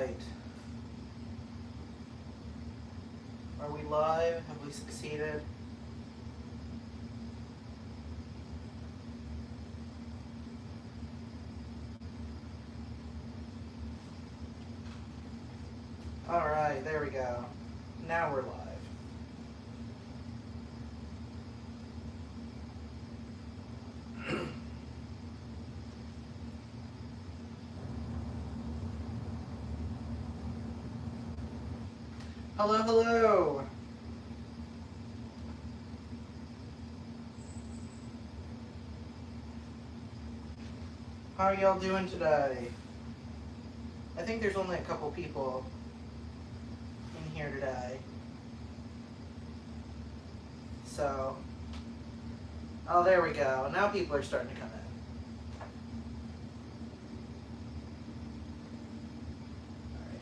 right. Are we live? Have we succeeded? All right, there we go. Now we're live. Hello, hello. How are y'all doing today? I think there's only a couple people in here today. So, oh, there we go. Now people are starting to come in. All right.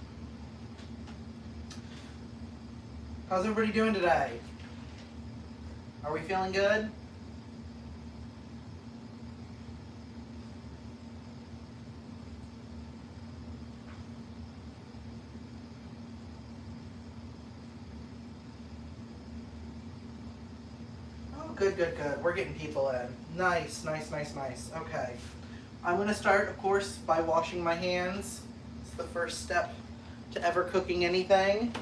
How's everybody doing today? Are we feeling good? Good, good, good. We're getting people in. Nice, nice, nice, nice. Okay. I'm going to start, of course, by washing my hands. It's the first step to ever cooking anything.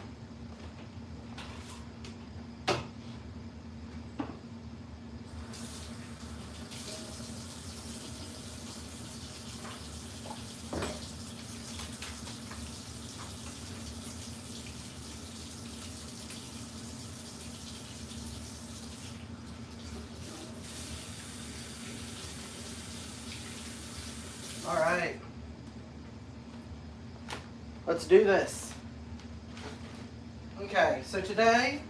All right, let's do this. Okay, so today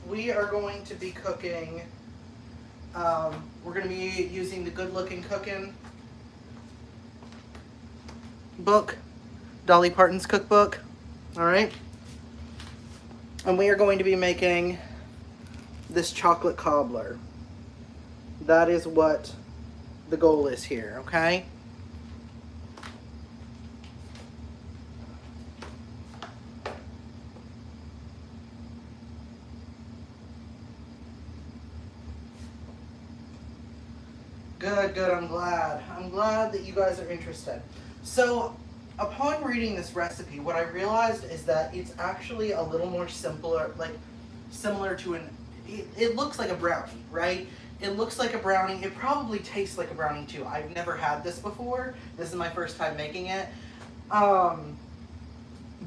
we are going to be cooking, we're going to be using the Good Looking Cooking book, Dolly Parton's cookbook, all right? And we are going to be making this chocolate cobbler. That is what the goal is here, okay? Good, good, I'm glad. I'm glad that you guys are interested. So, upon reading this recipe, what I realized is that it's actually a little more simpler, like, similar to it looks like a brownie, right? It looks like a brownie. It probably tastes like a brownie too. I've never had this before. This is my first time making it.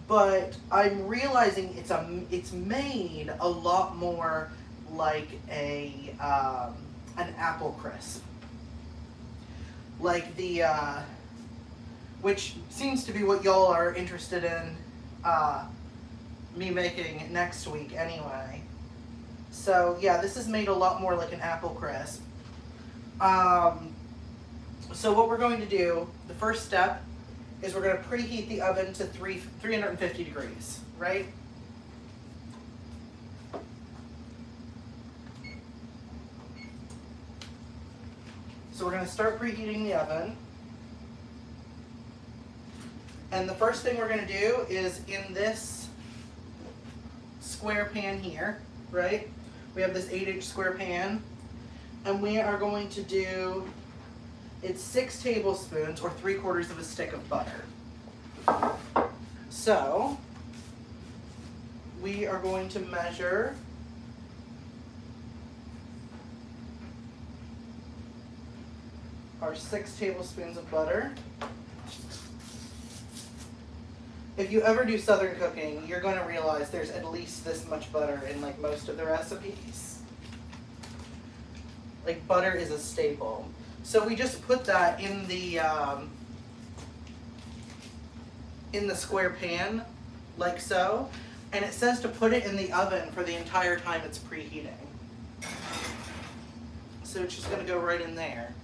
But I'm realizing it's made a lot more like an apple crisp. Like the, which seems to be what y'all are interested in me making next week anyway. So yeah, this is made a lot more like an apple crisp. So what we're going to do, the first step, is we're going to preheat the oven to 350 degrees, right? So we're going to start preheating the oven. And the first thing we're going to do is in this square pan here, right? We have this 8-inch square pan. And we are going to do, it's 6 tablespoons or 3/4 of a stick of butter. So we are going to measure our 6 tablespoons of butter. If you ever do Southern cooking, you're going to realize there's at least this much butter in like most of the recipes. Like butter is a staple. So we just put that in the square pan, like so, and it says to put it in the oven for the entire time it's preheating. So it's just going to go right in there.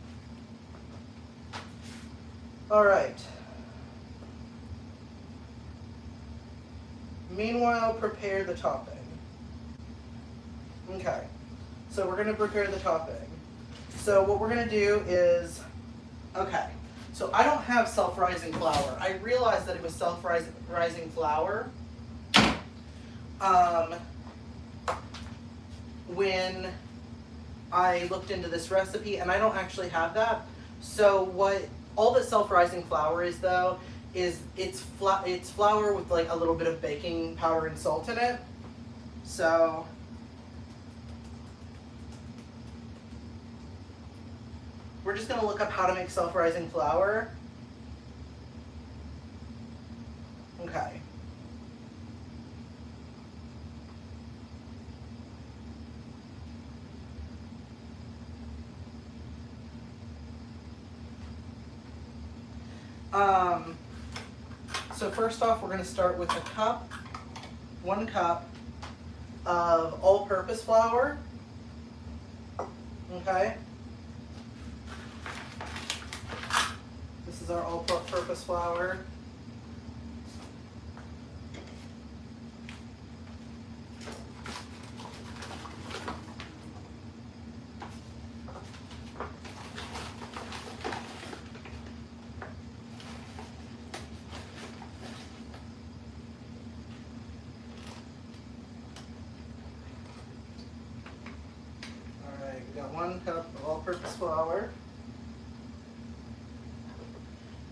All right. Meanwhile, prepare the topping. Okay, so we're going to prepare the topping. So what we're going to do is, okay, So I don't have self-rising flour. I realized that it was self-rising flour when I looked into this recipe, and I don't actually have that. So what all that self-rising flour is, though, is it's flour with like a little bit of baking powder and salt in it. So we're just going to look up how to make self-rising flour. Okay. So first off, we're going to start with a cup, 1 cup of all-purpose flour. Okay. This is our all-purpose flour. We got 1 cup of all-purpose flour.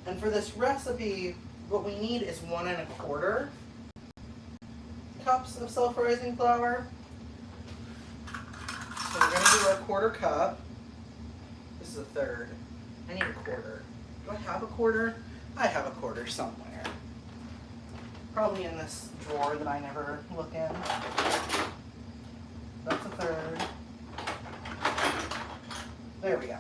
And for this recipe, what we need is 1 1/4 cups of self-rising flour. So we're going to do our 1/4 cup. This is a 1/3. I need a 1/4. Do I have a 1/4? I have a 1/4 somewhere. Probably in this drawer that I never look in. That's a 1/3. There we go.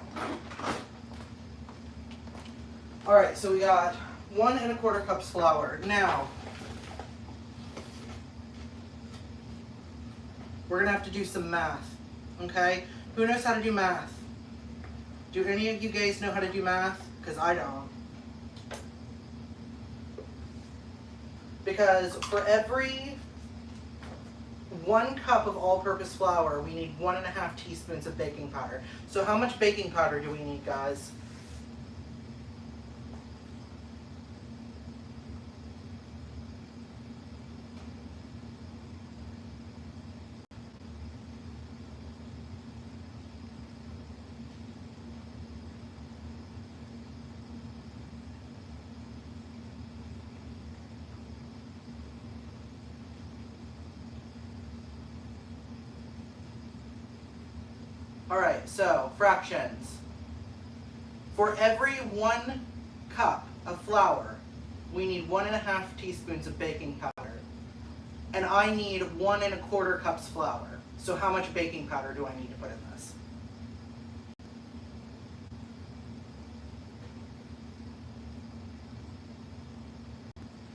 All right, so we got 1 1/4 cups flour. Now, we're gonna have to do some math, okay? Who knows how to do math? Do any of you guys know how to do math? Because I don't. Because for every 1 cup of all-purpose flour, we need 1 1/2 teaspoons of baking powder. So how much baking powder do we need, guys? All right, so fractions. For every 1 cup of flour, we need 1 1/2 teaspoons of baking powder. And I need 1 1/4 cups flour. So how much baking powder do I need to put in this?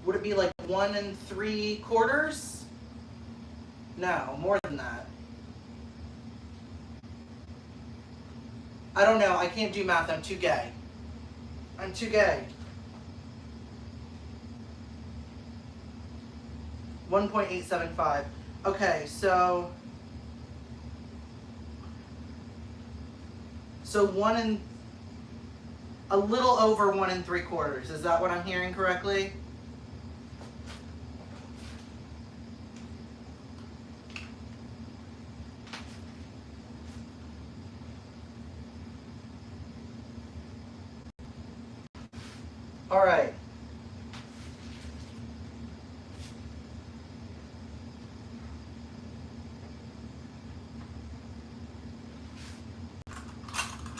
Would it be like 1 3/4? No, more than that. I don't know. I can't do math. I'm too gay. I'm too gay. 1.875. Okay, so a little over 1 3/4. Is that what I'm hearing correctly? All right.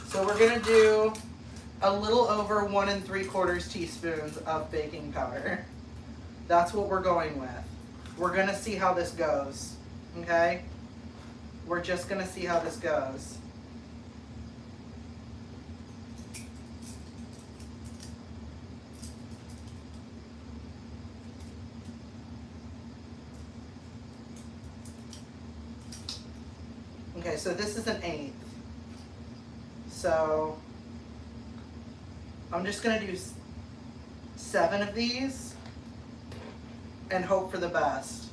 So we're going to do a little over 1 3/4 teaspoons of baking powder. That's what we're going with. We're going to see how this goes. Okay? We're just going to see how this goes. Okay, so this is an 1/8. So I'm just going to do 7 of these and hope for the best.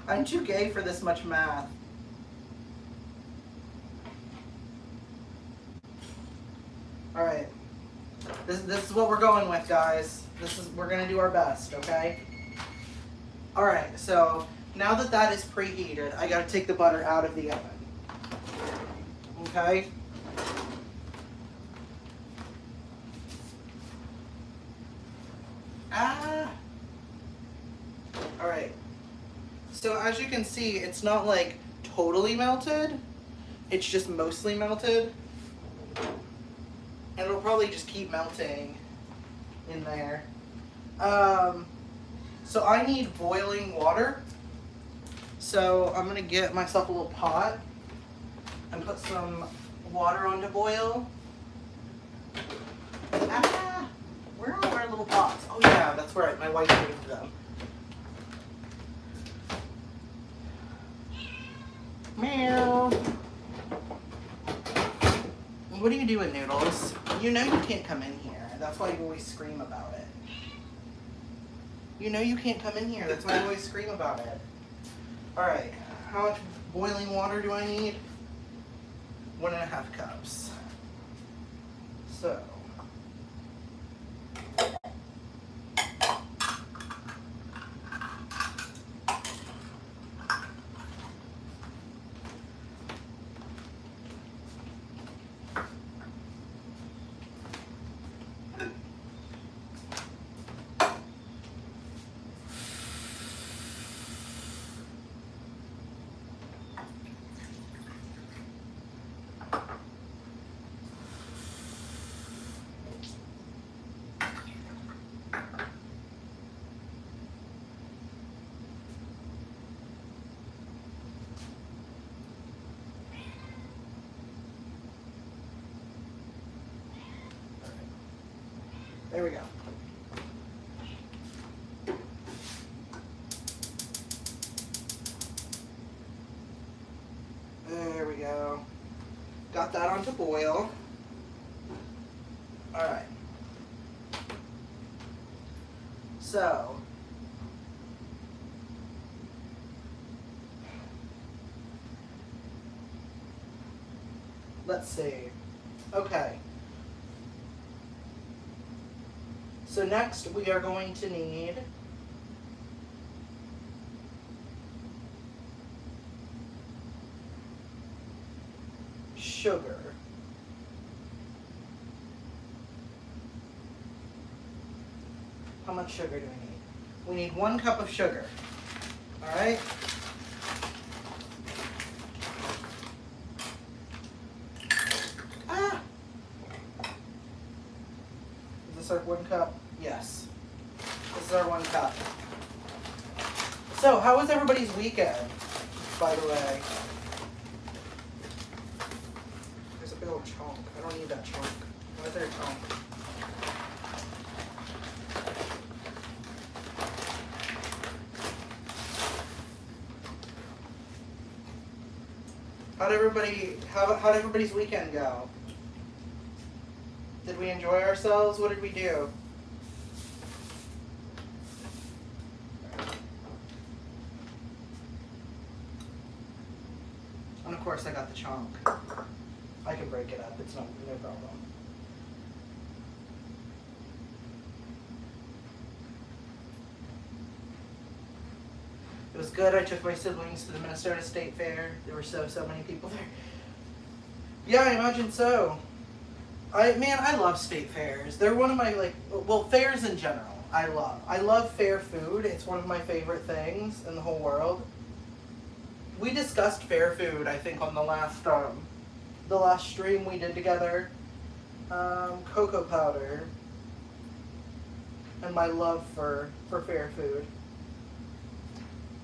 I'm too gay for this much math. All right. This is what we're going with, guys. We're gonna do our best, okay? All right. So now that that is preheated, I gotta take the butter out of the oven. Okay. All right. So as you can see, it's not like totally melted. It's just mostly melted. And it'll probably just keep melting in there. So I need boiling water. So I'm gonna get myself a little pot and put some water on to boil. Where are our little pots? Oh yeah, that's right, my wife moved them. Meow. What are you doing, Noodles? You know you can't come in here. That's why you always scream about it. You know you can't come in here. That's why you always scream about it. Alright, how much boiling water do I need? 1.5 cups. So. There we go. There we go. Got that on to boil. All right. So, let's see. Okay. So next we are going to need sugar. How much sugar do we need? We need 1 cup of sugar. All right? Is this our 1 cup? Yes. This is our 1 cup. So, how was everybody's weekend, by the way? There's a big old chunk. I don't need that chunk. Where's their chunk? How'd everybody's weekend go? Did we enjoy ourselves? What did we do? And of course I got the chunk. I can break it up, it's no problem. It was good. I took my siblings to the Minnesota State Fair. There were so many people there. Yeah, I imagine so. I love state fairs. They're one of my, fairs in general, I love. I love fair food. It's one of my favorite things in the whole world. We discussed fair food, I think, on the last stream we did together. Cocoa powder. And my love for fair food.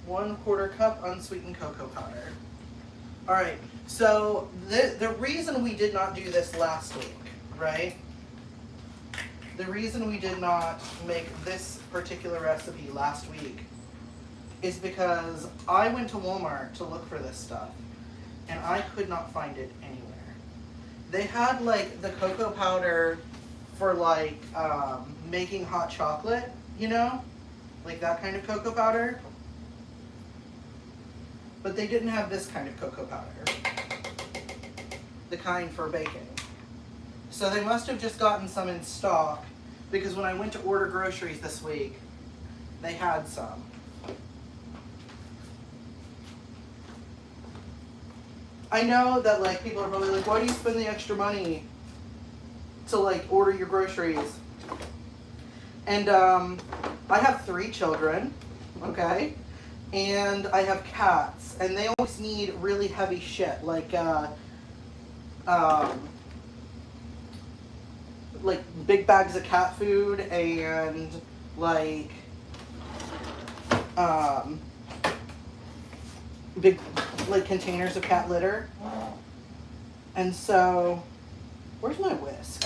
1/4 cup unsweetened cocoa powder. All right, so the reason we did not do this last week, right? The reason we did not make this particular recipe last week is because I went to Walmart to look for this stuff and I could not find it anywhere. They had the cocoa powder for making hot chocolate, you know? Like that kind of cocoa powder. but they didn't have this kind of cocoa powder. The kind for baking. So they must have just gotten some in stock, because when I went to order groceries this week, they had some. I know that like people are probably like, why do you spend the extra money to like order your groceries? And I have 3 children, okay? And I have cats, and they always need really heavy shit, like big bags of cat food and like big like containers of cat litter. And so, where's my whisk?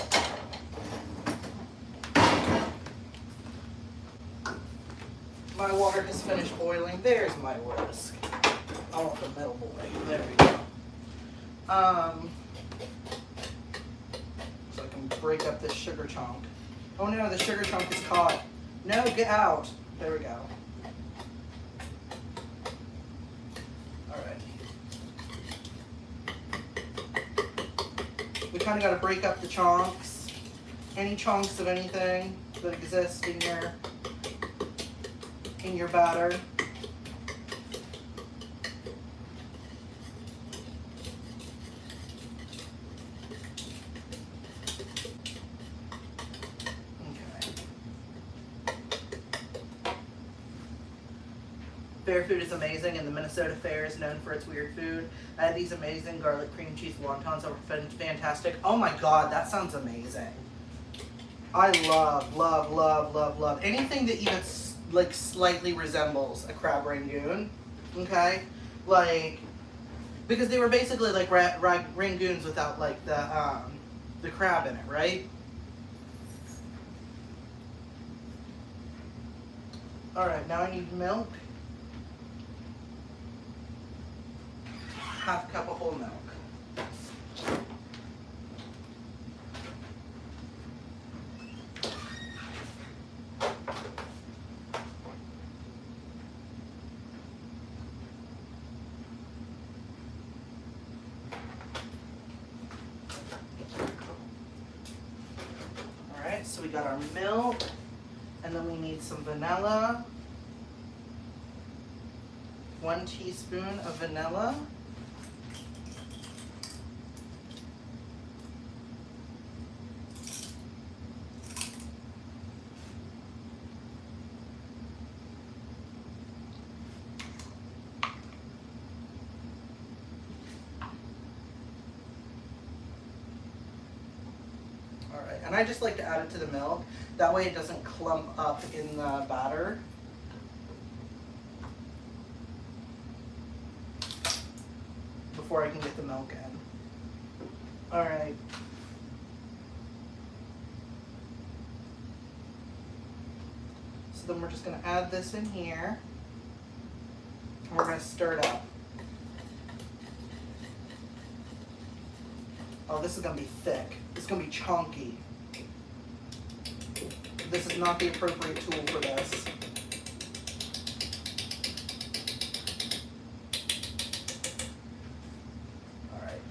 My water has finished boiling. There's my whisk. I want the middle boy. There we go. So I can break up this sugar chunk. Oh no, the sugar chunk is caught. No, get out. There we go. Alright. We kind of got to break up the chunks. Any chunks of anything that exist in your batter. Fair food is amazing, and the Minnesota Fair is known for its weird food. I had these amazing garlic cream cheese wontons that were fantastic. Oh my god, that sounds amazing. I love anything that even like slightly resembles a crab rangoon. Okay, like because they were basically like rangoons without like the crab in it, right? All right, now I need milk. Half cup of whole milk. Alright, so we got our milk, and then we need some vanilla. 1 teaspoon of vanilla. And I just like to add it to the milk. That way it doesn't clump up in the batter. Before I can get the milk in. Alright. So then we're just going to add this in here. And we're going to stir it up. Oh, this is going to be thick. It's going to be chunky. This is not the appropriate tool for this. Alright.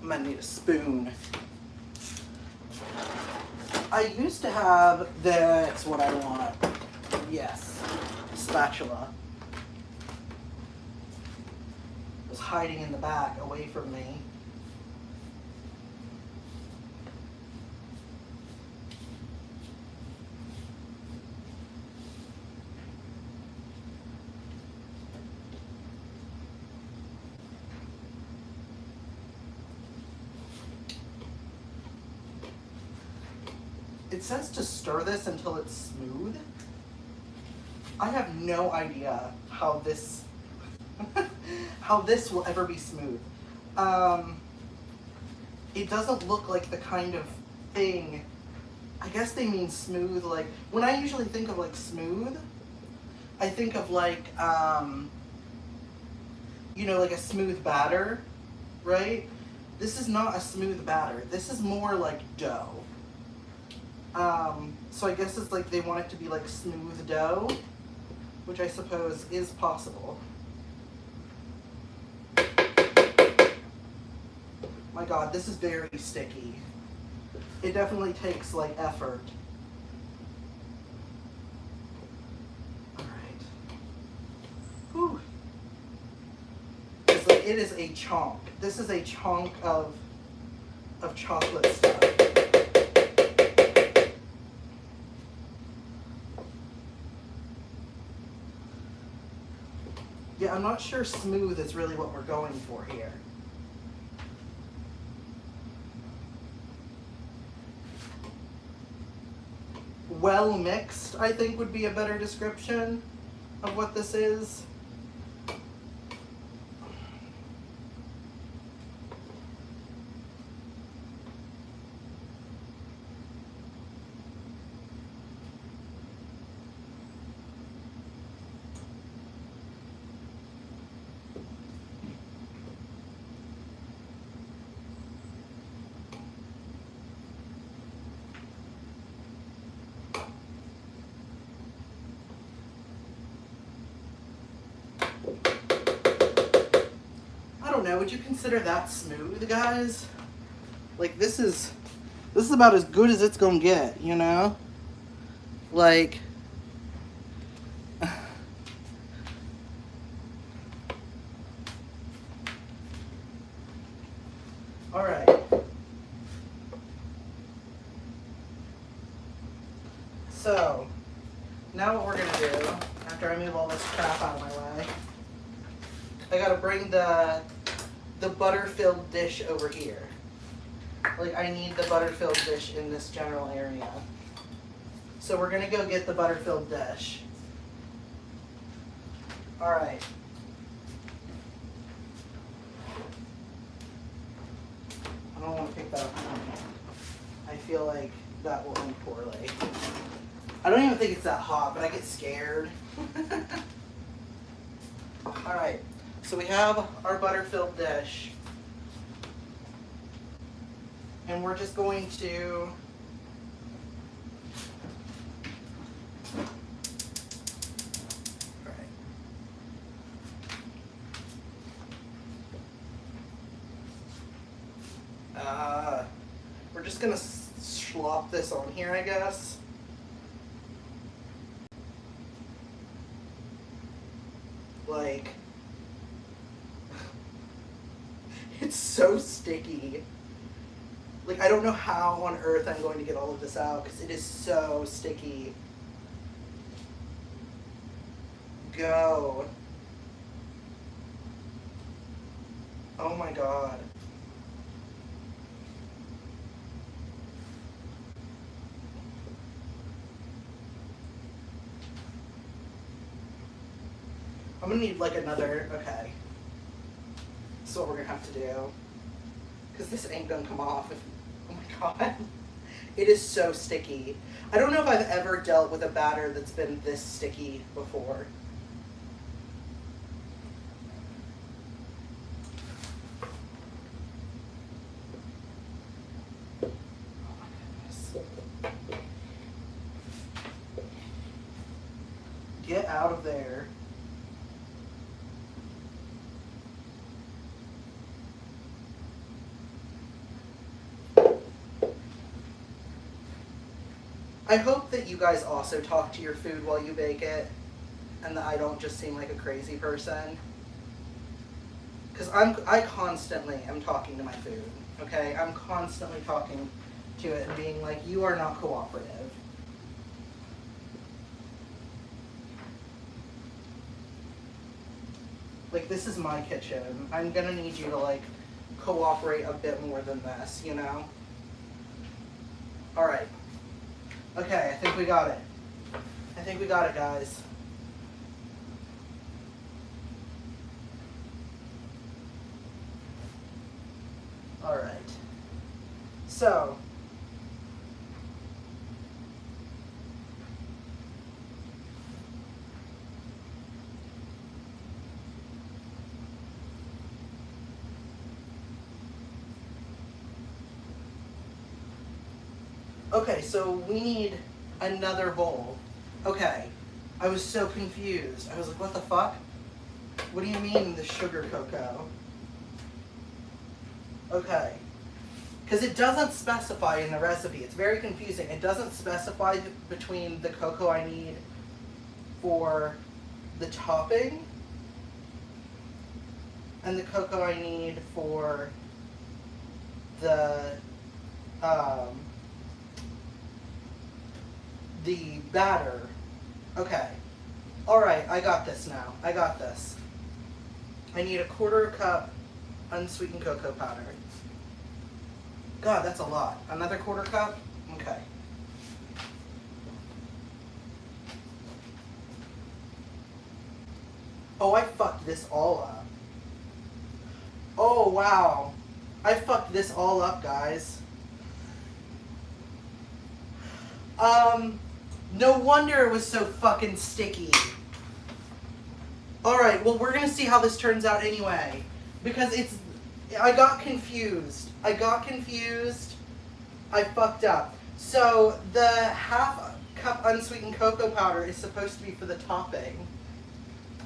I'm going to need a spoon. I used to have that's what I want. Yes. A spatula. It was hiding in the back away from me. It says to stir this until it's smooth. I have no idea how this how this will ever be smooth. It doesn't look like the kind of thing. I guess they mean smooth. Like when I usually think of like smooth, I think of like you know, like a smooth batter, right? This is not a smooth batter. This is more like dough. So I guess it's like they want it to be like smooth dough. which I suppose is possible. My God, this is very sticky. It definitely takes like effort. Alright. Whew. It's like, it is a chunk. This is a chunk of chocolate stuff. Yeah, I'm not sure smooth is really what we're going for here. Well mixed, I think, would be a better description of what this is. I don't know, would you consider that smooth, guys? Like, this is about as good as it's gonna get, you know? Like, alright. So, now what we're gonna do, after I move all this crap out of my way, I gotta bring the butter-filled dish over here. Like, I need the butter-filled dish in this general area. So we're gonna go get the butter-filled dish. Alright. I don't want to pick that up. I feel like that will end poorly. I don't even think it's that hot, but I get scared. Alright. So we have our butter-filled dish, and we're just going to we're just gonna slop this on here, I guess. Like, it's so sticky. Like, I don't know how on earth I'm going to get all of this out because it is so sticky. Go. Oh my God. I'm gonna need like another, okay. This is what we're gonna have to do. Because this ain't gonna come off if, oh my God. It is so sticky. I don't know if I've ever dealt with a batter that's been this sticky before. Oh my goodness. Get out of there. I hope that you guys also talk to your food while you bake it, and that I don't just seem like a crazy person. Because I constantly am talking to my food, okay? I'm constantly talking to it and being like, you are not cooperative. Like, this is my kitchen. I'm gonna need you to, like, cooperate a bit more than this, you know? Alright. Okay, I think we got it. I think we got it, guys. Alright. So. Okay, so we need another bowl. Okay, I was so confused. I was like, what the fuck? What do you mean the sugar cocoa? Okay. Because it doesn't specify in the recipe. It's very confusing. It doesn't specify between the cocoa I need for the topping and the cocoa I need for the batter. Okay. Alright, I got this now. I got this. I need a 1/4 cup unsweetened cocoa powder. God, that's a lot. Another 1/4 cup? Okay. Oh, I fucked this all up. Oh, wow. I fucked this all up, guys. No wonder it was so fucking sticky. Alright, well, we're gonna see how this turns out anyway. Because I got confused. I fucked up. So, the 1/2 cup unsweetened cocoa powder is supposed to be for the topping.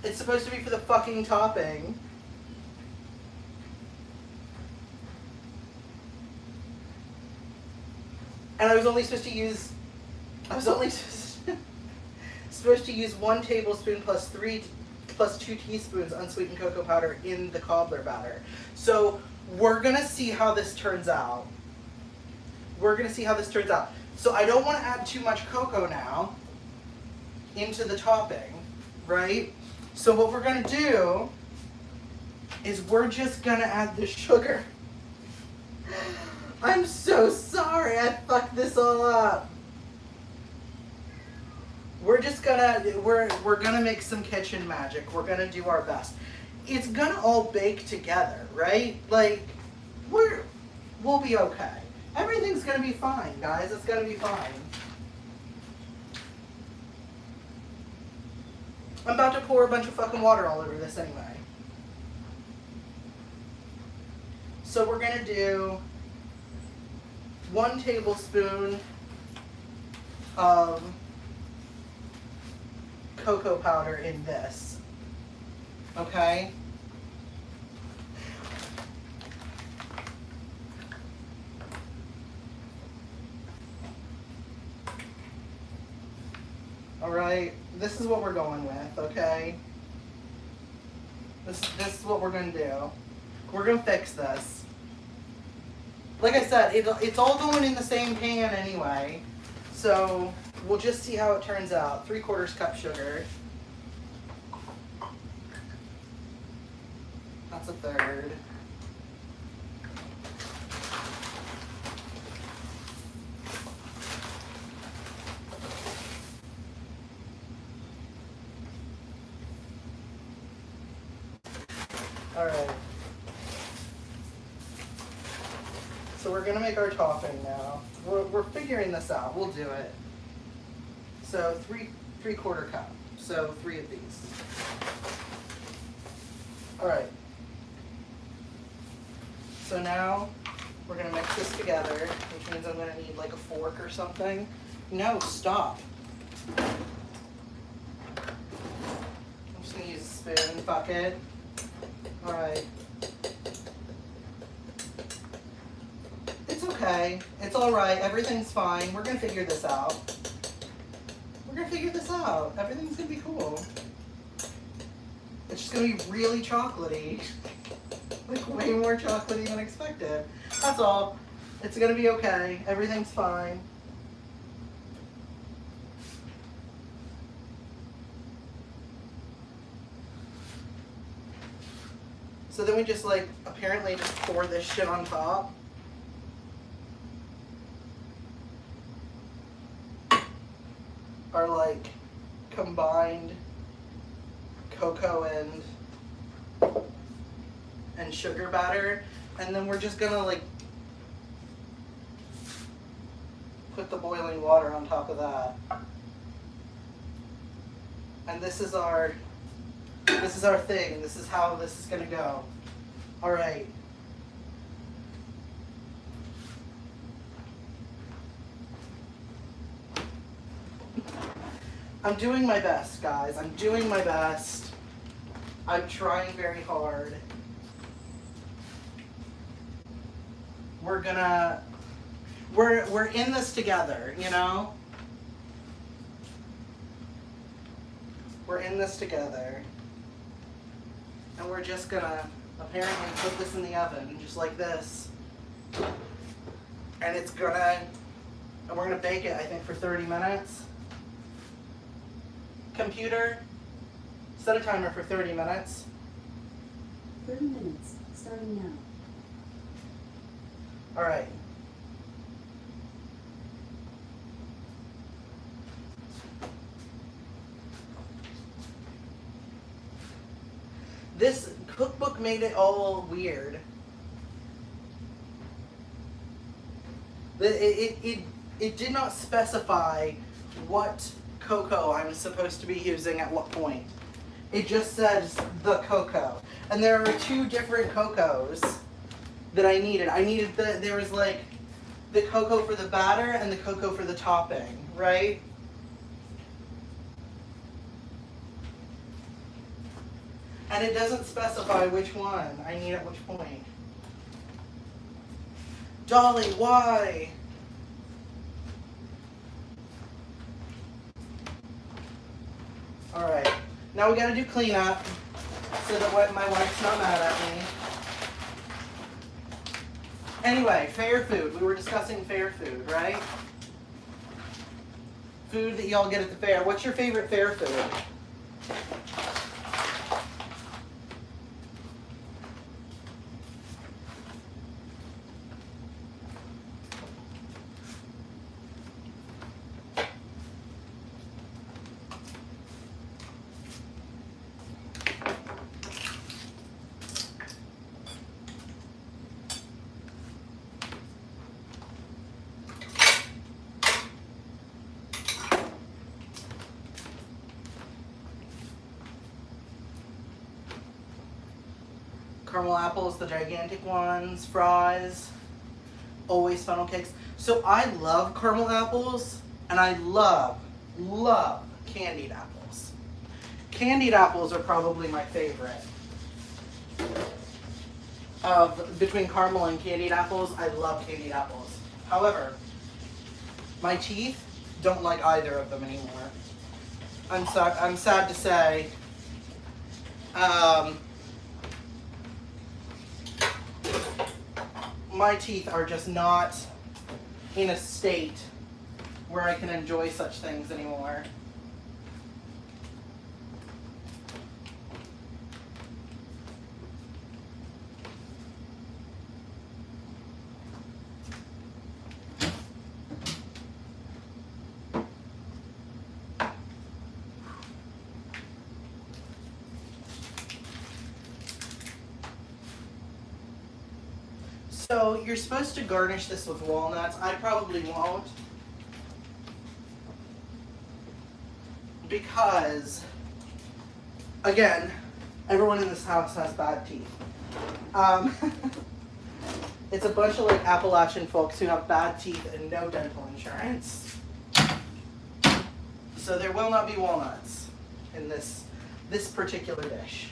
It's supposed to be for the fucking topping. And I was only supposed to use 1 tablespoon plus 2 teaspoons unsweetened cocoa powder in the cobbler batter. So we're gonna see how this turns out. So I don't want to add too much cocoa now into the topping, right? So what we're gonna do is we're just gonna add the sugar. I'm so sorry, I fucked this all up. We're gonna make some kitchen magic. We're gonna do our best. It's gonna all bake together, right? Like, we'll be okay. Everything's gonna be fine, guys. It's gonna be fine. I'm about to pour a bunch of fucking water all over this anyway. So we're gonna do 1 tablespoon of cocoa powder in this. Okay? Alright, this is what we're going with, okay? This is what we're gonna do. We're gonna fix this. Like I said, it's all going in the same pan anyway. So we'll just see how it turns out. 3/4 cup sugar. That's a 1/3. Alright. So we're gonna make our topping now. We're figuring this out. We'll do it. So 3/4 cup. So 3 of these. Alright. So now we're gonna mix this together, which means I'm gonna need like a fork or something. No, stop. I'm just gonna use a spoon, fuck it. Alright. It's okay. It's alright. Everything's fine. We're gonna figure this out. Everything's gonna be cool. It's just gonna be really chocolatey. Like way more chocolatey than expected. That's all. It's gonna be okay. Everything's fine. So then we just like apparently just pour this shit on top. Our like combined cocoa and sugar batter, and then we're just gonna like put the boiling water on top of that. And this is our thing. This is how this is gonna go. All right. I'm doing my best, guys. I'm doing my best. I'm trying very hard. We're in this together, you know? We're in this together. And we're just gonna apparently put this in the oven, just like this. And we're gonna bake it, I think, for 30 minutes. Computer, set a timer for 30 minutes. 30 minutes, starting now. All right. This cookbook made it all weird. It did not specify what cocoa I'm supposed to be using at what point. It just says the cocoa. And there are 2 different cocos that I needed. There was like the cocoa for the batter and the cocoa for the topping, right? And it doesn't specify which one I need at which point. Dolly, why? Alright, now we gotta do cleanup so that my wife's not mad at me. Anyway, fair food. We were discussing fair food, right? Food that y'all get at the fair. What's your favorite fair food? Caramel apples, the gigantic ones, fries, always funnel cakes. So I love caramel apples, and I love candied apples. Candied apples are probably my favorite. Between caramel and candied apples, I love candied apples. However, my teeth don't like either of them anymore. I'm sad to say. My teeth are just not in a state where I can enjoy such things anymore. So you're supposed to garnish this with walnuts. I probably won't, because, again, everyone in this house has bad teeth. It's a bunch of like Appalachian folks who have bad teeth and no dental insurance. So there will not be walnuts in this particular dish.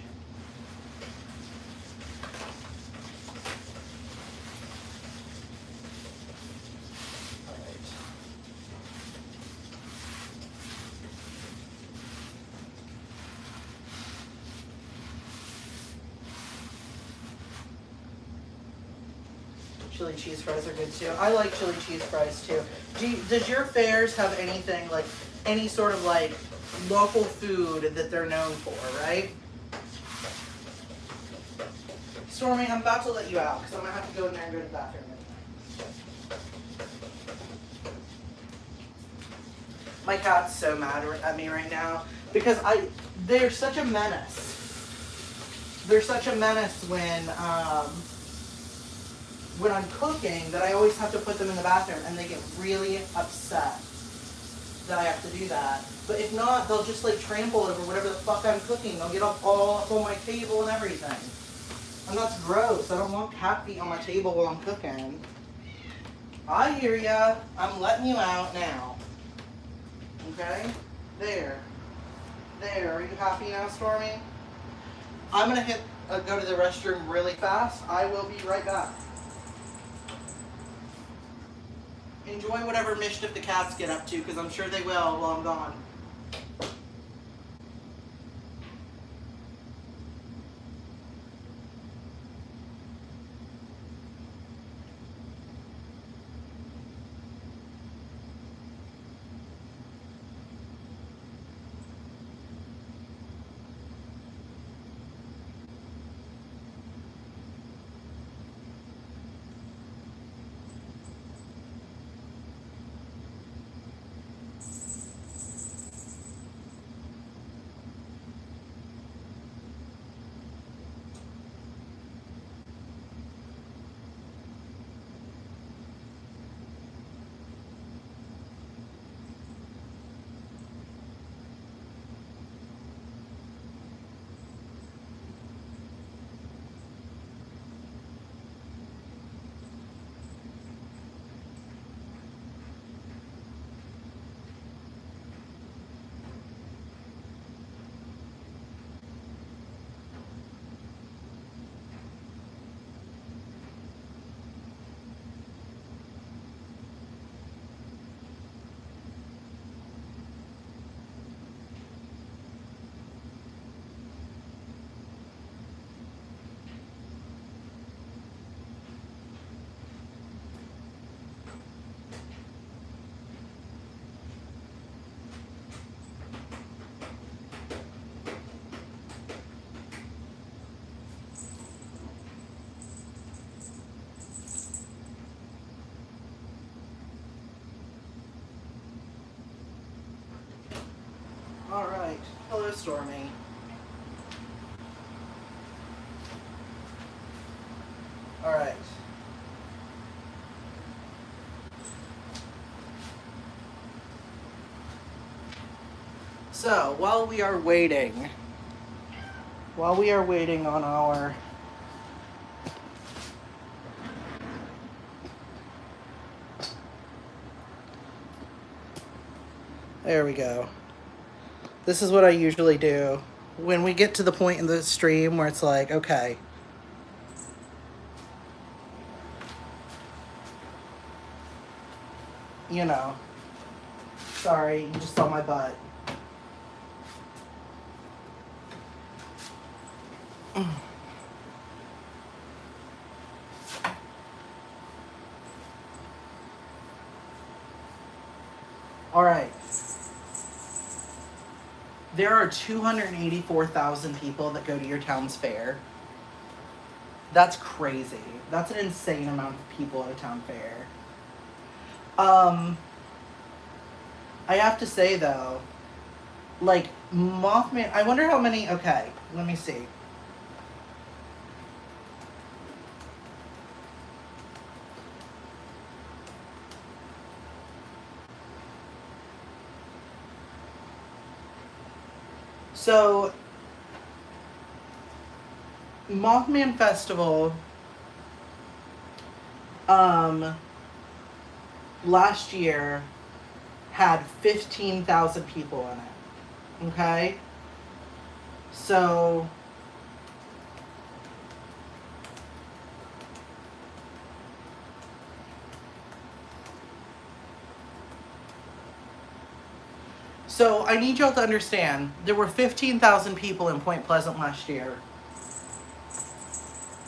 Chili cheese fries are good too. I like chili cheese fries too. Does your fairs have anything like any sort of like local food that they're known for, right? Stormy, I'm about to let you out because I'm gonna have to go in there and go to the bathroom. My cat's so mad at me right now because they're such a menace. They're such a menace when I'm cooking that I always have to put them in the bathroom, and they get really upset that I have to do that. But if not, they'll just like trample over whatever the fuck I'm cooking. They'll get all up on my table and everything. And that's gross. I don't want cat feet on my table while I'm cooking. I hear ya. I'm letting you out now. Okay? There. There, are you happy now, Stormy? I'm gonna go to the restroom really fast. I will be right back. Enjoy whatever mischief the cats get up to, because I'm sure they will while I'm gone. All right. Hello, Stormy. All right. So, while we are waiting on our there we go. This is what I usually do when we get to the point in the stream where it's like, okay, you know, sorry, you just saw my butt. All right. There are 284,000 people that go to your town's fair. That's crazy. That's an insane amount of people at a town fair. I have to say though, like Mothman, I wonder how many, okay, let me see. So, Mothman Festival, last year had 15,000 people in it. Okay? So, I need y'all to understand, there were 15,000 people in Point Pleasant last year.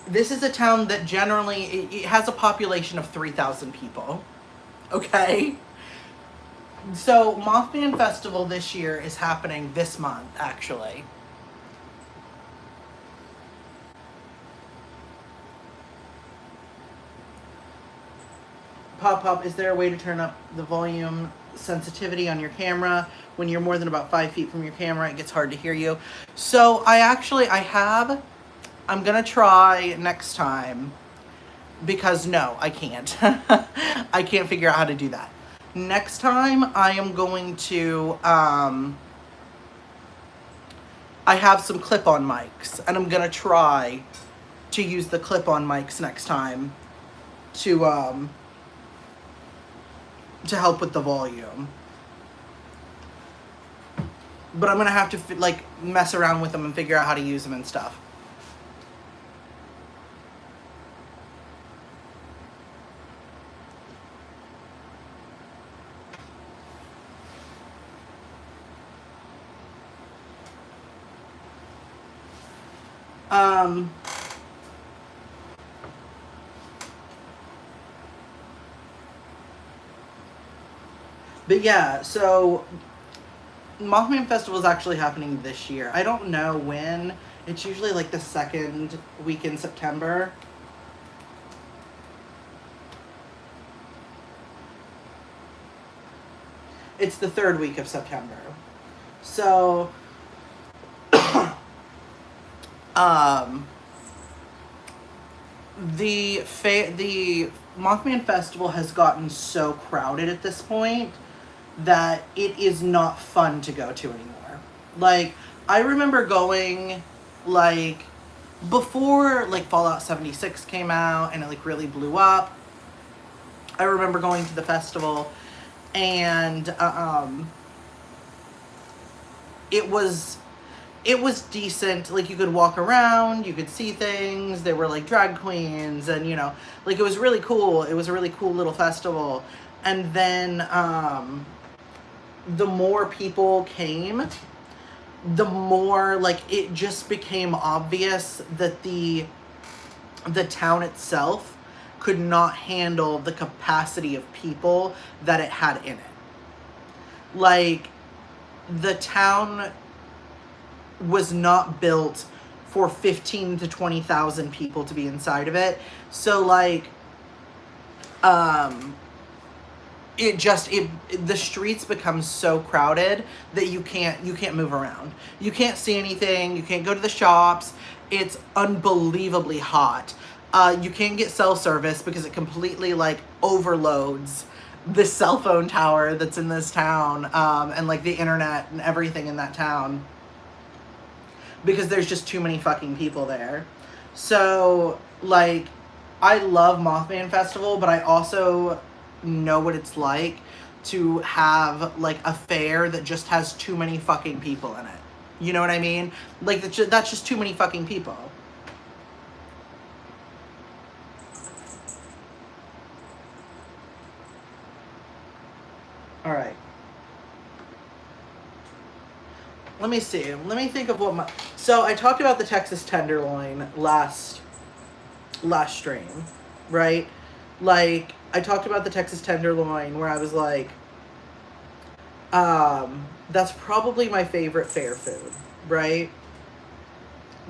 This is a town that generally, it has a population of 3,000 people. Okay? So, Mothman Festival this year is happening this month, actually. Pop, is there a way to turn up the volume sensitivity on your camera? When you're more than about 5 feet from your camera, it gets hard to hear you. So, I'm gonna try next time, because no, I can't. I can't figure out how to do that. Next time, I am going to, I have some clip-on mics, and I'm gonna try to use the clip-on mics next time to help with the volume. but I'm gonna have to like mess around with them and figure out how to use them and stuff. But yeah, so Mothman Festival is actually happening this year. I don't know when. It's usually like the second week in September. It's the third week of September. So, the Mothman Festival has gotten so crowded at this point that it is not fun to go to anymore. Like, I remember going, like, before, like, Fallout 76 came out and it, like, really blew up. I remember going to the festival and, it was decent. Like, you could walk around, you could see things. There were, like, drag queens and, you know, like, it was really cool. It was a really cool little festival. And then, the more people came, the more, like, it just became obvious that the town itself could not handle the capacity of people that it had in it. Like, the town was not built for 15 to 20,000 people to be inside of it. So, like, the streets become so crowded that you can't move around. You can't see anything. You can't go to the shops. It's unbelievably hot. You can't get cell service because it completely, like, overloads the cell phone tower that's in this town, and, like, the internet and everything in that town, because there's just too many fucking people there. So, like, I love Mothman Festival, but I also know what it's like to have, like, a fair that just has too many fucking people in it. You know what I mean? Like, that's just too many fucking people. All right. Let me see. Let me think of what so I talked about the Texas tenderloin last stream, right? Like, I talked about the Texas tenderloin where I was like, that's probably my favorite fair food, right?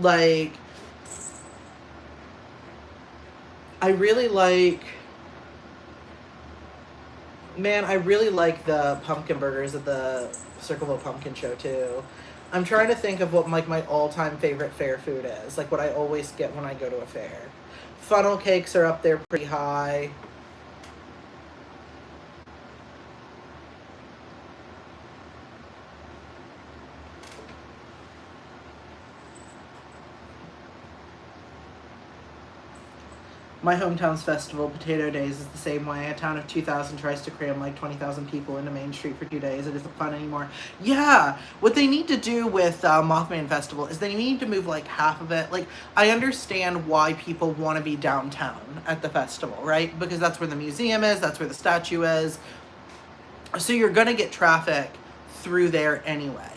Like, I really like the pumpkin burgers at the Circleville Pumpkin Show too. I'm trying to think of what, like, my all-time favorite fair food is, like what I always get when I go to a fair. Funnel cakes are up there pretty high. My hometown's festival, Potato Days, is the same way. A town of 2,000 tries to cram like 20,000 people into Main Street for 2 days. It isn't fun anymore. Yeah, what they need to do with Mothman Festival is they need to move like half of it. Like, I understand why people want to be downtown at the festival, right? Because that's where the museum is, that's where the statue is. So you're going to get traffic through there anyway.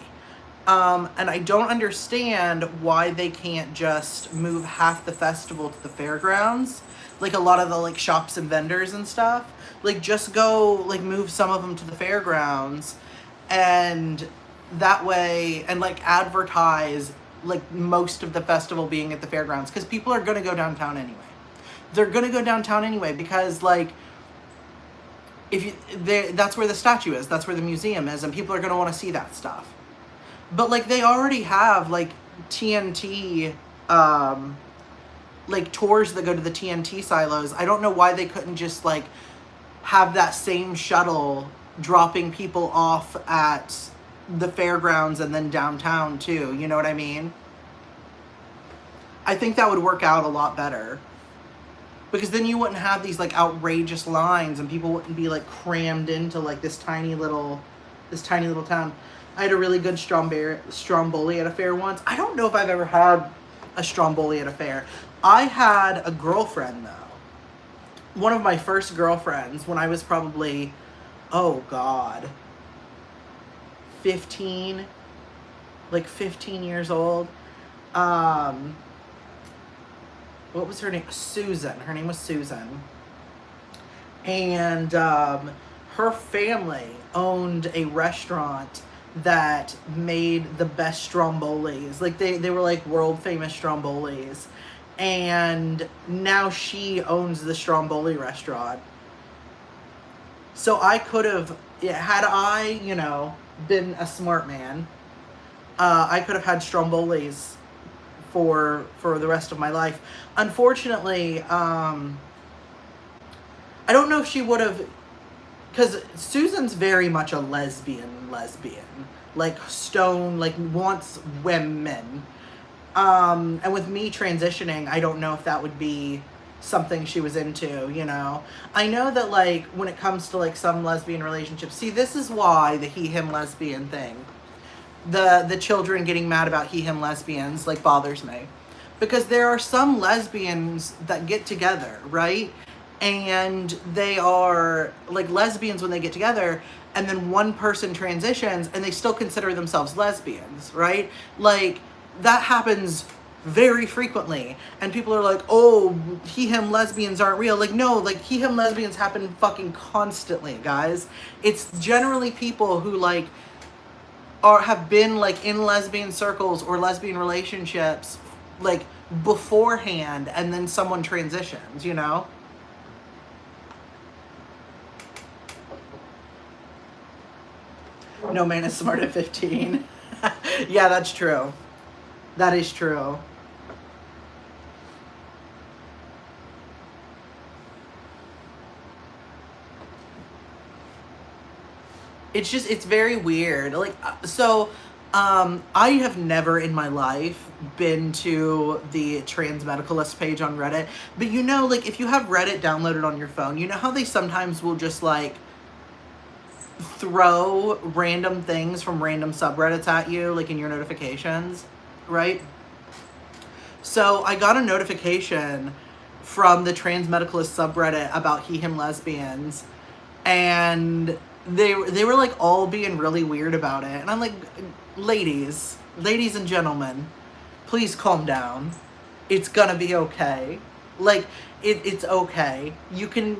And I don't understand why they can't just move half the festival to the fairgrounds. Like, a lot of the, like, shops and vendors and stuff. Like, just go, like, move some of them to the fairgrounds. And that way, and, like, advertise, like, most of the festival being at the fairgrounds. Because people are going to go downtown anyway. They're going to go downtown anyway because, like, that's where the statue is. That's where the museum is. And people are going to want to see that stuff. But, like, they already have, like, TNT, like, tours that go to the TNT silos. I don't know why they couldn't just, like, have that same shuttle dropping people off at the fairgrounds and then downtown, too. You know what I mean? I think that would work out a lot better. Because then you wouldn't have these, like, outrageous lines and people wouldn't be, like, crammed into, like, this tiny little town. I had a really good Stromboli at a fair once. I don't know if I've ever had a Stromboli at a fair. I had a girlfriend, though. One of my first girlfriends when I was probably, oh God, 15, like 15 years old. What was her name? Susan. Her name was Susan. And her family owned a restaurant that made the best Strombolis. Like they were like world famous Strombolis. And now she owns the Stromboli restaurant. So I could have, had I, been a smart man, I could have had Strombolis for the rest of my life. Unfortunately, I don't know if she would have, because Susan's very much a lesbian, like stone, like wants women. And with me transitioning, I don't know if that would be something she was into, I know that, like, when it comes to, like, some lesbian relationships, see, this is why the he-him lesbian thing, the children getting mad about he-him lesbians, like, bothers me. Because there are some lesbians that get together, right? And they are, like, lesbians when they get together, and then one person transitions, and they still consider themselves lesbians, right? Like, that happens very frequently, and people are like, oh, he-him lesbians aren't real. Like, no, like, he-him lesbians happen fucking constantly, guys. It's generally people who, like, have been, like, in lesbian circles or lesbian relationships, like, beforehand, and then someone transitions, No man is smart at 15. Yeah, that's true. That is true. It's very weird. Like, I have never in my life been to the trans medicalist page on Reddit. But like, if you have Reddit downloaded on your phone, you know how they sometimes will just, like, throw random things from random subreddits at you, like, in your notifications, right? So I got a notification from the trans medicalist subreddit about he-him lesbians, and they were, like, all being really weird about it. And I'm like, ladies and gentlemen, please calm down. It's gonna be okay. Like, it's okay. You can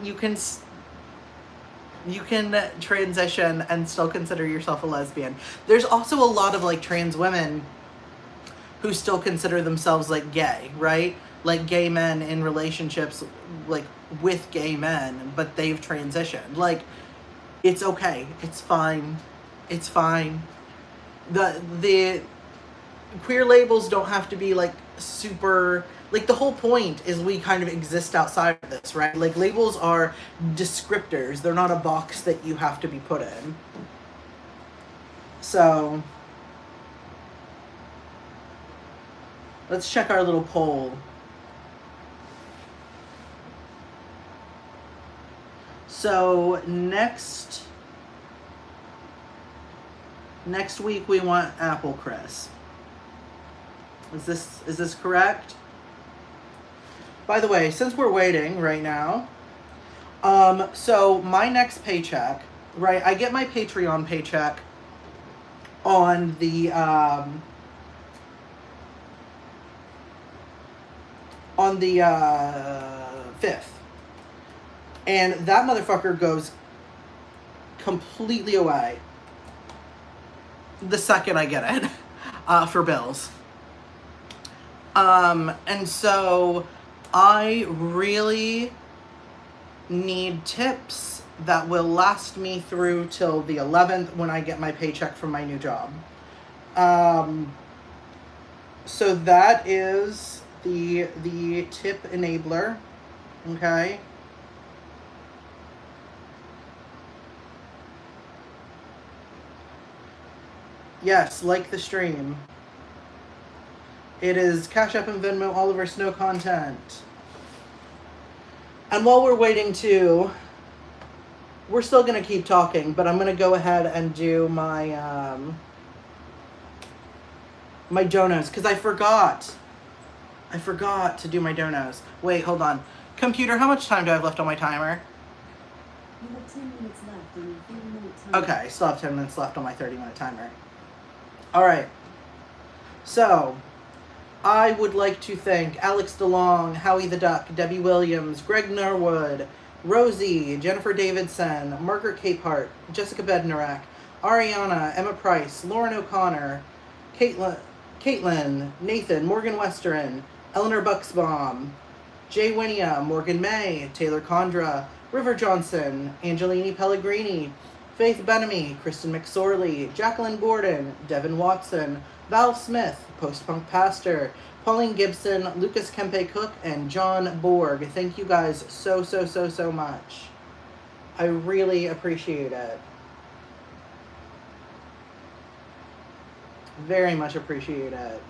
transition and still consider yourself a lesbian. There's also a lot of, like, trans women who still consider themselves, like, gay, right? Like, gay men in relationships, like, with gay men, but they've transitioned. Like, it's okay. It's fine. It's fine. The queer labels don't have to be, like, super... Like, the whole point is we kind of exist outside of this, right? Like, labels are descriptors. They're not a box that you have to be put in. So... let's check our little poll. So next week we want apple crisp. Is this correct? By the way, since we're waiting right now, so my next paycheck, right? I get my Patreon paycheck on the 5th. And that motherfucker goes completely away the second I get it for bills. And so I really need tips that will last me through till the 11th when I get my paycheck from my new job. So that is the tip enabler, okay? Yes, like the stream. It is Cash App and Venmo, all of our snow content. And while we're waiting to, we're still going to keep talking, but I'm going to go ahead and do my, My donos, because I forgot. I forgot to do my donos. Wait, hold on. Computer, how much time do I have left on my timer? You have 10 minutes left on your 30-minute timer. Okay, I still have 10 minutes left on my 30-minute timer. Alright. So, I would like to thank Alex DeLong, Howie the Duck, Debbie Williams, Greg Norwood, Rosie, Jennifer Davidson, Margaret Capehart, Jessica Bednarak, Ariana, Emma Price, Lauren O'Connor, Caitlin, Nathan, Morgan Westerin, Eleanor Bucksbaum, Jay Winia, Morgan May, Taylor Condra, River Johnson, Angelini Pellegrini, Faith Benamy, Kristen McSorley, Jacqueline Gordon, Devin Watson, Val Smith, Post-Punk Pastor, Pauline Gibson, Lucas Kempe Cook, and John Borg. Thank you guys so much. I really appreciate it. Very much appreciate it.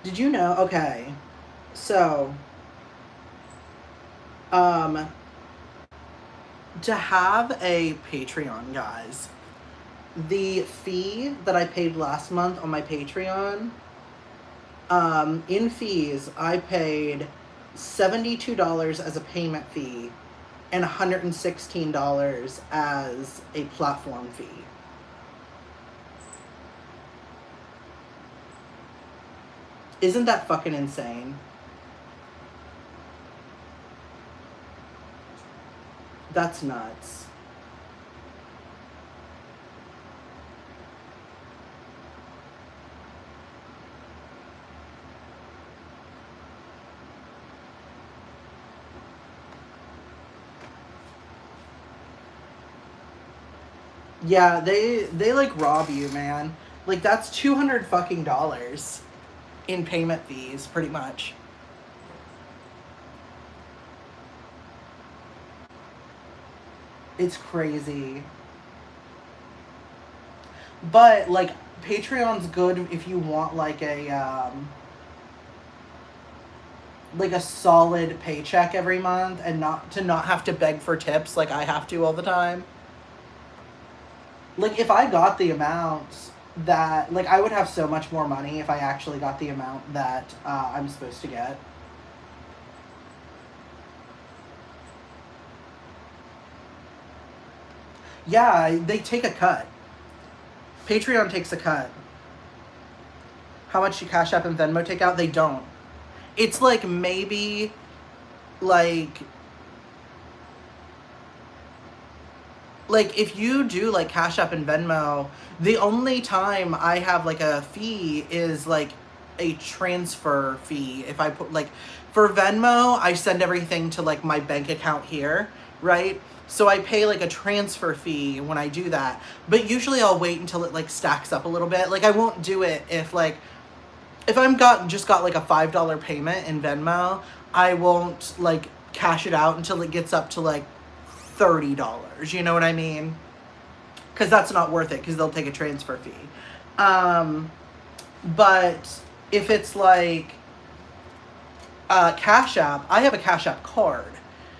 Did you know? Okay. So, to have a Patreon, guys, the fee that I paid last month on my Patreon, in fees, I paid $72 as a payment fee and $116 as a platform fee. Isn't that fucking insane? That's nuts. Yeah, they like rob you, man. Like that's $200 fucking dollars in payment fees, pretty much. It's crazy. But like Patreon's good if you want like a solid paycheck every month and not have to beg for tips like I have to all the time. Like if I got the amount that, like, I would have so much more money if I actually got the amount that I'm supposed to get. Yeah, they take a cut. Patreon takes a cut. How much do Cash App and Venmo take out? They don't. It's like maybe like if you do like Cash App and Venmo, the only time I have like a fee is like a transfer fee. If I put like for Venmo, I send everything to like my bank account here, right? So I pay like a transfer fee when I do that. But usually I'll wait until it like stacks up a little bit. Like I won't do it if I'm just got like a $5 payment in Venmo, I won't like cash it out until it gets up to like $30. You know what I mean? Because that's not worth it because they'll take a transfer fee. But if it's like Cash App, I have a Cash App card.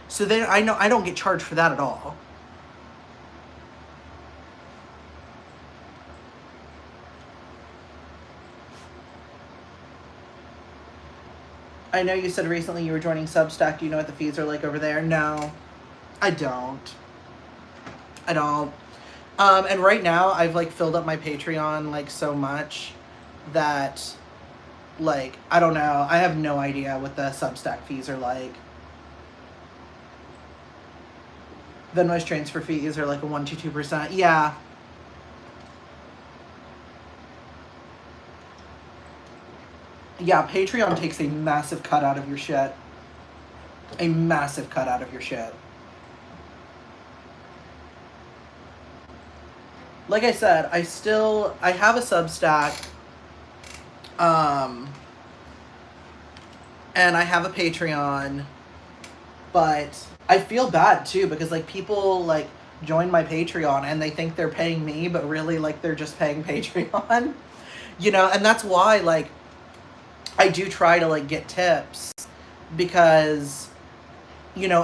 So then I know I don't get charged for that at all. I know you said recently you were joining Substack. Do you know what the fees are like over there? No, I don't. And right now I've like filled up my Patreon like so much that like, I don't know. I have no idea what the Substack fees are like. Venmo's transfer fees are like a 1 to 2%. Yeah. Yeah, Patreon takes a massive cut out of your shit. A massive cut out of your shit. Like I said, I have a Substack. And I have a Patreon. But I feel bad too because like people like join my Patreon and they think they're paying me, but really like they're just paying Patreon. You know, and that's why like I do try to like get tips because you know,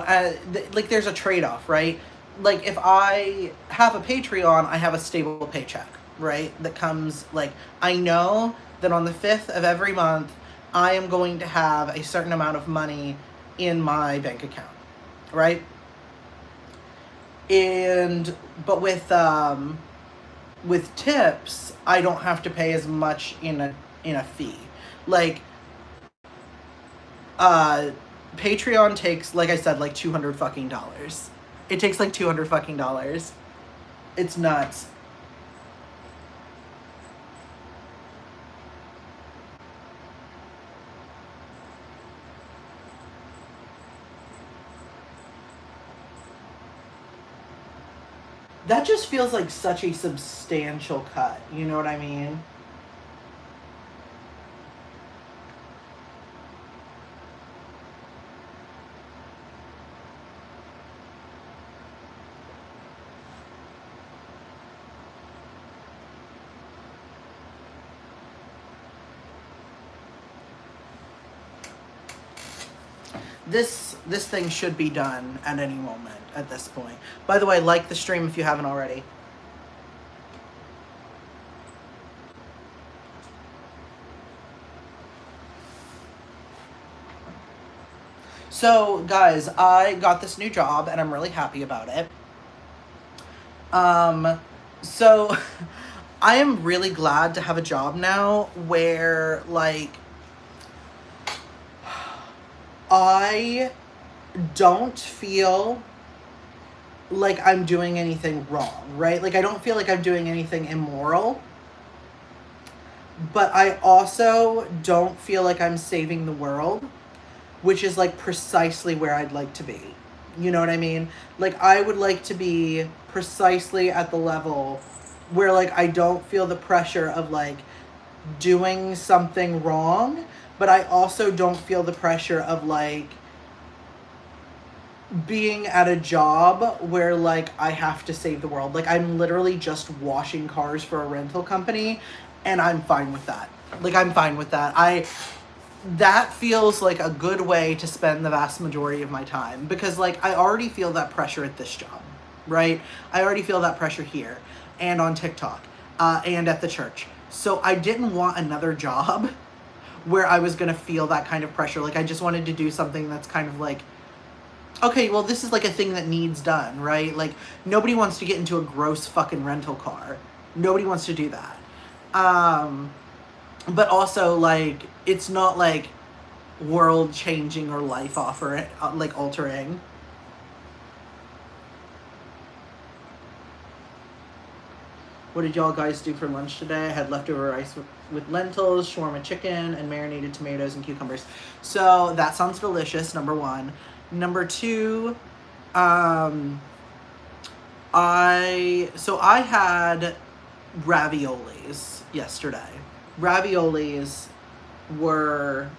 like there's a trade-off, right? Like if I have a Patreon, I have a stable paycheck, right? That comes like I know that on the 5th of every month I am going to have a certain amount of money in my bank account, right? And but with tips, I don't have to pay as much in a fee. Like uh Patreon takes, like I said, like $200 fucking dollars. It takes like $200 fucking dollars. It's nuts. That just feels like such a substantial cut. You know what I mean? This thing should be done at any moment at this point. By the way, like the stream if you haven't already. So, guys, I got this new job and I'm really happy about it. So I am really glad to have a job now where like I don't feel like I'm doing anything wrong, right? Like I don't feel like I'm doing anything immoral. But I also don't feel like I'm saving the world, which is like precisely where I'd like to be. You know what I mean? Like I would like to be precisely at the level where like I don't feel the pressure of like doing something wrong, but I also don't feel the pressure of like being at a job where like I have to save the world. Like I'm literally just washing cars for a rental company and I'm fine with that. Like I'm fine with that. That feels like a good way to spend the vast majority of my time because like I already feel that pressure at this job, right? I already feel that pressure here and on TikTok and at the church. So I didn't want another job where I was going to feel that kind of pressure. Like I just wanted to do something that's kind of like, okay, well this is like a thing that needs done, right? Like nobody wants to get into a gross fucking rental car. Nobody wants to do that. But also like it's not like world changing or life like altering. What did y'all guys do for lunch today? I had leftover rice with lentils, shawarma chicken, and marinated tomatoes and cucumbers. So that sounds delicious, number one. Number two, I had raviolis yesterday. Raviolis were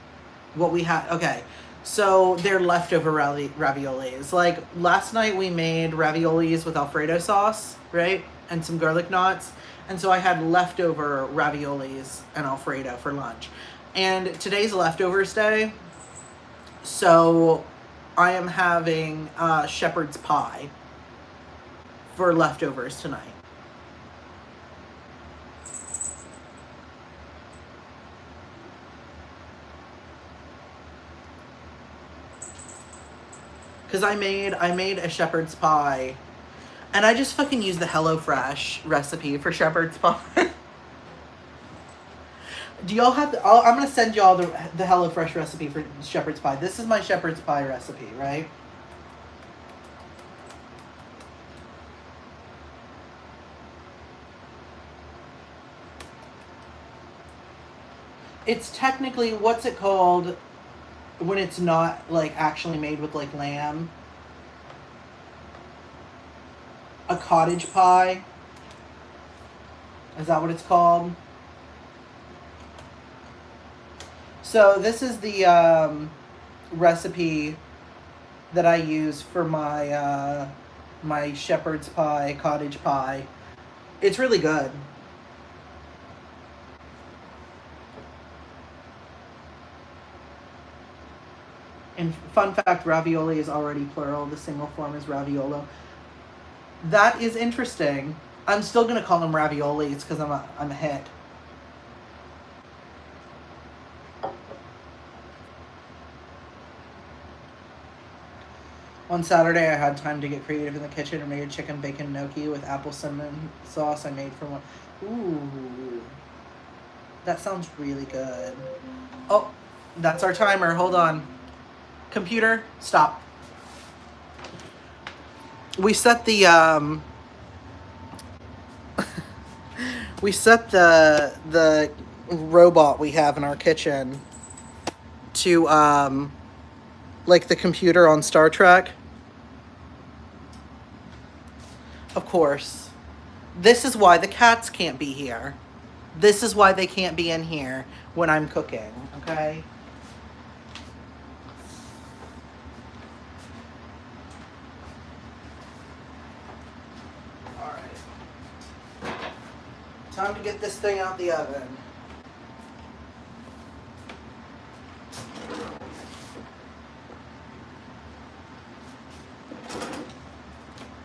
what we had. Okay, so they're leftover raviolis. Like last night we made raviolis with Alfredo sauce, right? And some garlic knots. And so I had leftover raviolis and Alfredo for lunch. And today's leftovers day. So I am having shepherd's pie for leftovers tonight. Because I made a shepherd's pie, and I just fucking used the HelloFresh recipe for shepherd's pie. Do y'all have I'm gonna send y'all the HelloFresh recipe for shepherd's pie. This is my shepherd's pie recipe, right? It's technically, what's it called when it's not like actually made with like lamb? A cottage pie. Is that what it's called? So this is the recipe that I use for my my shepherd's pie, cottage pie. It's really good. And fun fact, ravioli is already plural. The single form is raviolo. That is interesting. I'm still gonna call them raviolis because I'm a hit. On Saturday, I had time to get creative in the kitchen and made a chicken bacon gnocchi with apple cinnamon sauce I made from one. Ooh, that sounds really good. Oh, that's our timer. Hold on. Computer, stop. We set the we set the robot we have in our kitchen to like the computer on Star Trek. Of course. This is why the cats can't be here. This is why they can't be in here when I'm cooking, okay? Alright. Time to get this thing out the oven.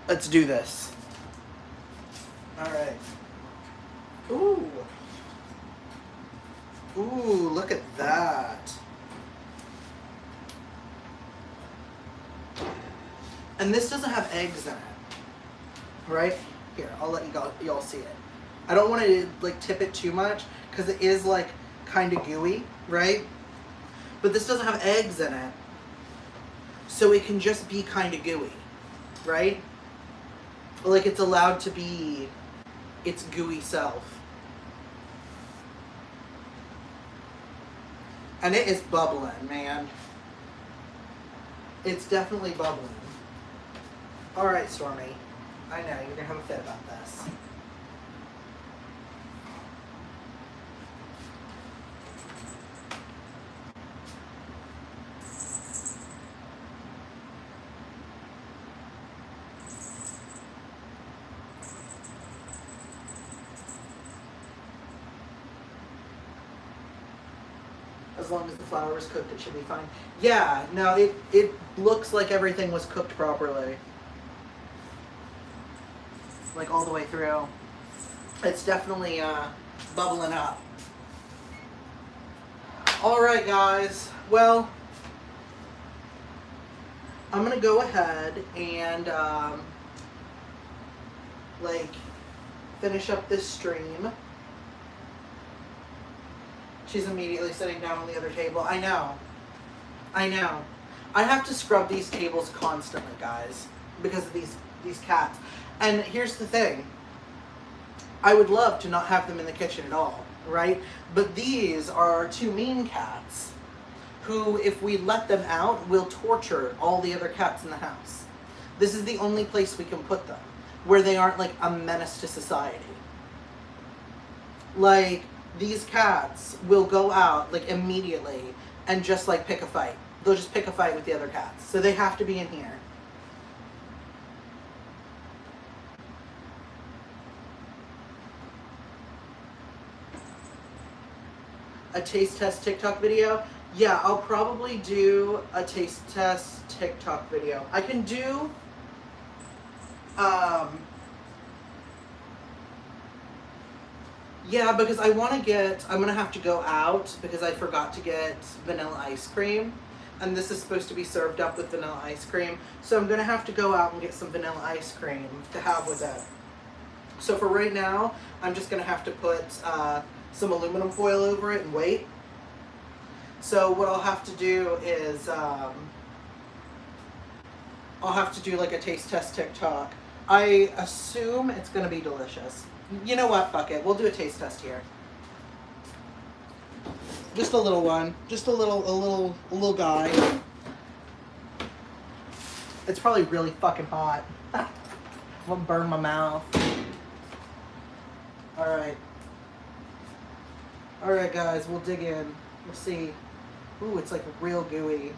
Let's do this. Alright. Ooh. Ooh, look at that. And this doesn't have eggs in it. Right? Here, I'll let y'all see it. I don't want to like tip it too much because it is like kind of gooey, right? But this doesn't have eggs in it. So it can just be kind of gooey, right? Like it's allowed to be its gooey self. And it is bubbling, man. It's definitely bubbling. Alright, Stormy. I know, you're gonna have a fit about this. As long as the flour is cooked, it should be fine. Yeah, no, it looks like everything was cooked properly. Like all the way through. It's definitely bubbling up. Alright guys, well, I'm gonna go ahead and like finish up this stream. She's immediately sitting down on the other table. I know. I know. I have to scrub these tables constantly, guys, because of these cats. And here's the thing. I would love to not have them in the kitchen at all, right? But these are two mean cats who, if we let them out, will torture all the other cats in the house. This is the only place we can put them where they aren't like a menace to society. Like, these cats will go out like immediately and just like pick a fight. They'll just pick a fight with the other cats. So they have to be in here. A taste test TikTok video? Yeah, I'll probably do a taste test TikTok video. I can do yeah, because I'm gonna have to go out because I forgot to get vanilla ice cream. And this is supposed to be served up with vanilla ice cream. So I'm gonna have to go out and get some vanilla ice cream to have with it. So for right now, I'm just gonna have to put some aluminum foil over it and wait. So what I'll have to do is, I'll have to do like a taste test TikTok. I assume it's gonna be delicious. You know what? Fuck it. We'll do a taste test here. Just a little one. Just a little guy. It's probably really fucking hot. I'm gonna burn my mouth. Alright. Alright guys, we'll dig in. We'll see. Ooh, it's like real gooey.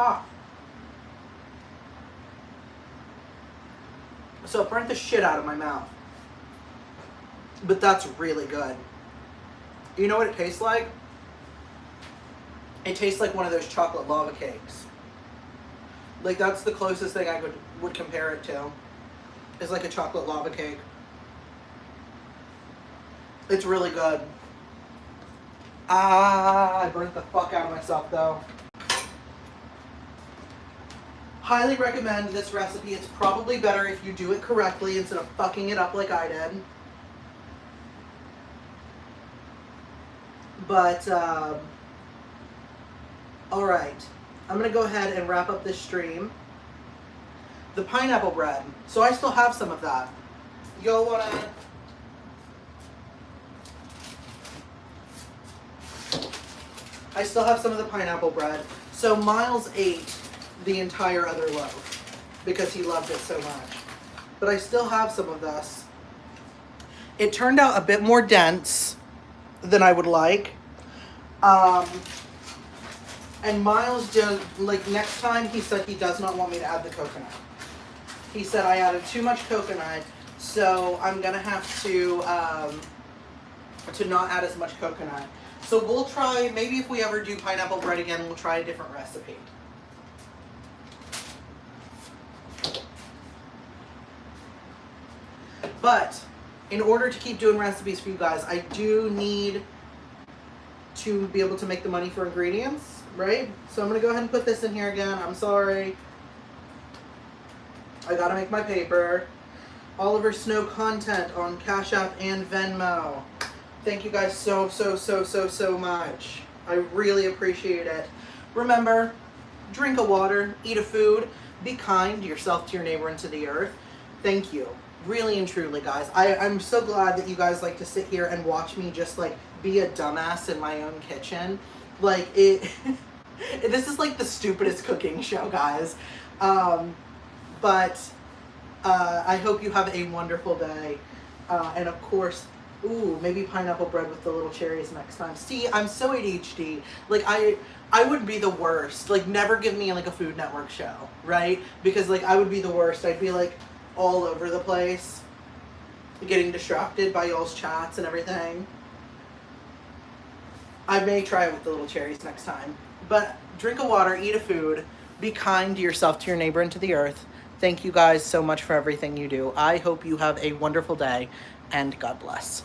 hot. So it burnt the shit out of my mouth. But that's really good. You know what it tastes like? It tastes like one of those chocolate lava cakes. Like, that's the closest thing I would compare it to. Is like a chocolate lava cake. It's really good. I burnt the fuck out of myself though. Highly recommend this recipe. It's probably better if you do it correctly instead of fucking it up like I did. But, alright. I'm going to go ahead and wrap up this stream. The pineapple bread. So I still have some of that. Y'all want to... I still have some of the pineapple bread. So Miles ate the entire other loaf because he loved it so much. But I still have some of this. It turned out a bit more dense than I would like. And Miles just, like, next time he said he does not want me to add the coconut. He said I added too much coconut, so I'm gonna have to not add as much coconut. So we'll try, maybe if we ever do pineapple bread again, we'll try a different recipe. But in order to keep doing recipes for you guys, I do need to be able to make the money for ingredients, right? So I'm going to go ahead and put this in here again. I'm sorry. I got to make my paper. Oliver Snow content on Cash App and Venmo. Thank you guys so much. I really appreciate it. Remember, drink a water, eat a food, be kind to yourself, to your neighbor, and to the earth. Thank you. Really and truly, guys. I'm so glad that you guys like to sit here and watch me just, like, be a dumbass in my own kitchen. Like, this is, like, the stupidest cooking show, guys. But I hope you have a wonderful day. And, of course, ooh, maybe pineapple bread with the little cherries next time. See, I'm so ADHD. Like, I would be the worst. Like, never give me, like, a Food Network show, right? Because, like, I would be the worst. I'd be, like, all over the place, getting distracted by y'all's chats and everything. I may try it with the little cherries next time. But drink a water, eat a food, be kind to yourself, to your neighbor, and to the earth. Thank you guys so much for everything you do. I hope you have a wonderful day, and God bless.